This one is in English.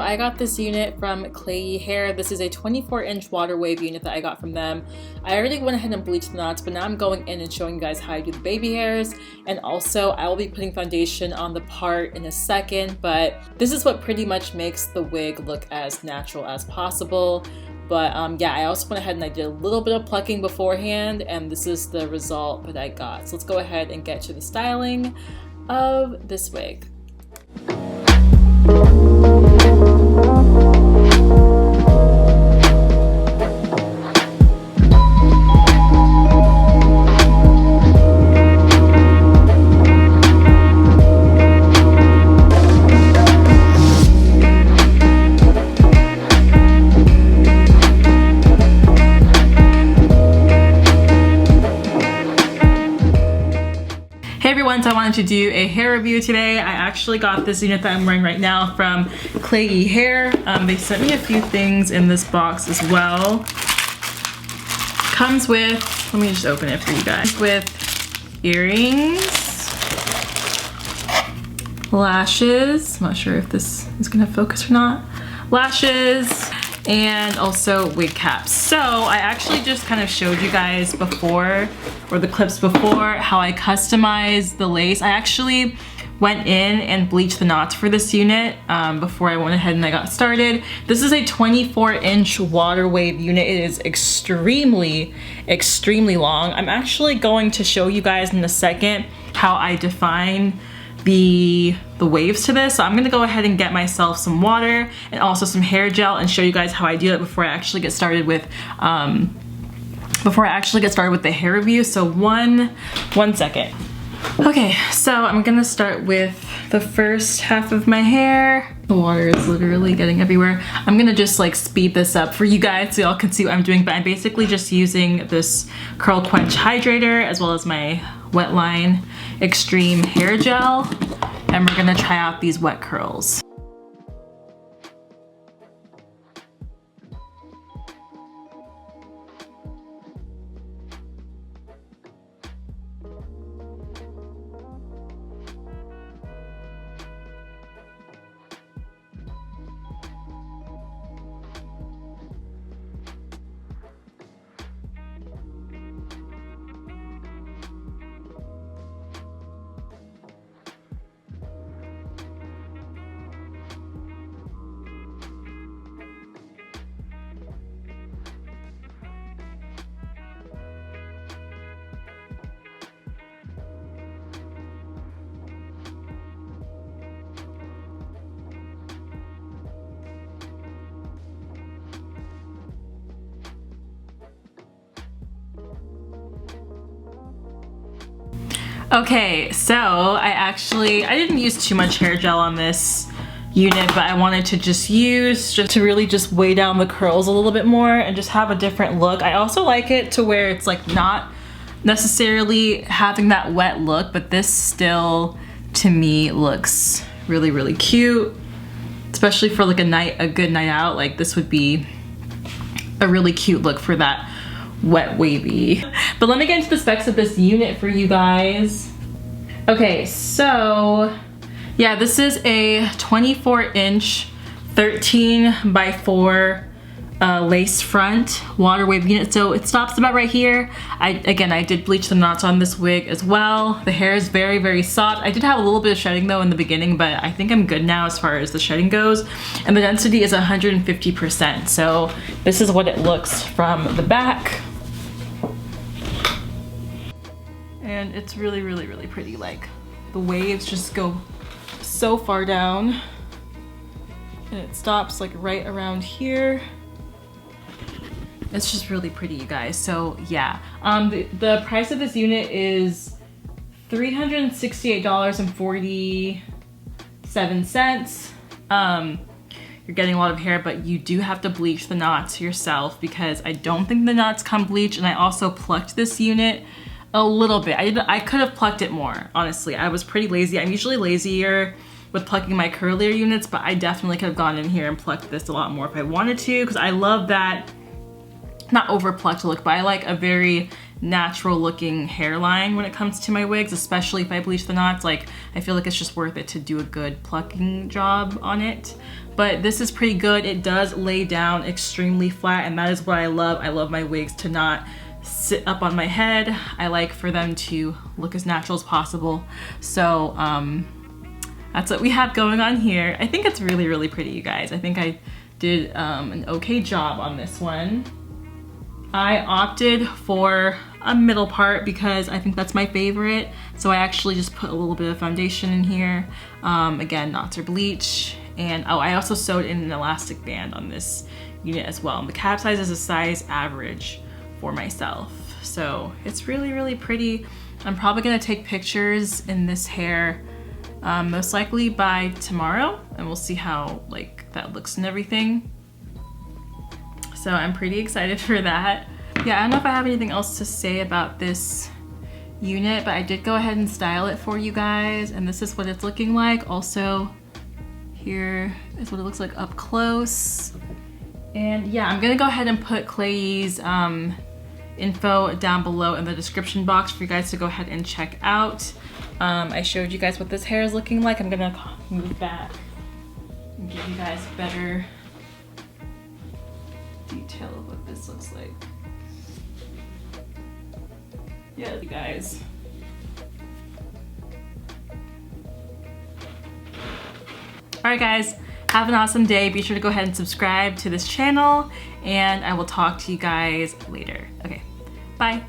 I got this unit from Klaiyi Hair. This is a 24-inch water wave unit that I got from them. I already went ahead and bleached the knots, but now I'm going in and showing you guys how I do the baby hairs. And also I will be putting foundation on the part in a second, but this is what pretty much makes the wig look as natural as possible. But yeah, I also went ahead and I did a little bit of plucking beforehand, and this is the result that I got. So let's go ahead and get to the styling of this wig. So I wanted to do a hair review today. I actually got this unit that I'm wearing right now from Klaiyi Hair. They sent me a few things in this box as well. Comes with, let me just open it for you guys, with earrings, lashes, I'm not sure if this is gonna focus or not, lashes, and also wig caps. So I actually just kind of showed you guys before, or the clips before, how I customized the lace. I actually went in and bleached the knots for this unit before I went ahead and I got started. This is a 24-inch water wave unit. It is extremely, extremely long. I'm actually going to show you guys in a second how I define the waves to this. So I'm gonna go ahead and get myself some water and also some hair gel and show you guys how I do it before I actually get started with the hair review. So one second. Okay, so I'm gonna start with the first half of my hair. The water is literally getting everywhere. I'm gonna just like speed this up for you guys so y'all can see what I'm doing, but I'm basically just using this Curl Quench Hydrator as well as my Wetline Extreme hair gel, and we're gonna try out these wet curls. Okay, so I didn't use too much hair gel on this unit, but I wanted to just really just weigh down the curls a little bit more and just have a different look. I also like it to where it's like not necessarily having that wet look, but this still to me looks really, really cute, especially for like a good night out. Like this would be a really cute look for that wet wavy. But let me get into the specs of this unit for you guys. Okay, so yeah, this is a 24-inch 13x4 lace front water wave unit. So it stops about right here. I did bleach the knots on this wig as well. The hair is very, very soft. I did have a little bit of shedding though in the beginning, but I think I'm good now as far as the shedding goes. And the density is 150%. So this is what it looks from the back. And it's really, really, really pretty. Like the waves just go so far down and it stops like right around here. It's just really pretty, you guys. So yeah, the price of this unit is $368.47. You're getting a lot of hair, but you do have to bleach the knots yourself because I don't think the knots come bleached. And I also plucked this unit a little bit. I could have plucked it more, honestly. I was pretty lazy. I'm usually lazier with plucking my curlier units, but I definitely could have gone in here and plucked this a lot more if I wanted to, because I love that, not over plucked look, but I like a very natural looking hairline when it comes to my wigs, especially if I bleach the knots. Like, I feel like it's just worth it to do a good plucking job on it. But this is pretty good. It does lay down extremely flat, and that is what I love. I love my wigs to not sit up on my head. I like for them to look as natural as possible. So that's what we have going on here. I think it's really, really pretty, you guys. I think I did an okay job on this one. I opted for a middle part because I think that's my favorite. So I actually just put a little bit of foundation in here. Again, knots or bleach. And oh, I also sewed in an elastic band on this unit as well. And the cap size is a size average for myself. So it's really, really pretty. I'm probably gonna take pictures in this hair most likely by tomorrow, and we'll see how like that looks and everything. So I'm pretty excited for that. Yeah, I don't know if I have anything else to say about this unit, but I did go ahead and style it for you guys, and this is what it's looking like. Also, here is what it looks like up close. And yeah, I'm gonna go ahead and put Klaiyi's info down below in the description box for you guys to go ahead and check out. I showed you guys what this hair is looking like. I'm gonna move back and give you guys better detail of what this looks like. Yeah, you guys. Alright guys, have an awesome day. Be sure to go ahead and subscribe to this channel, and I will talk to you guys later. Okay, bye.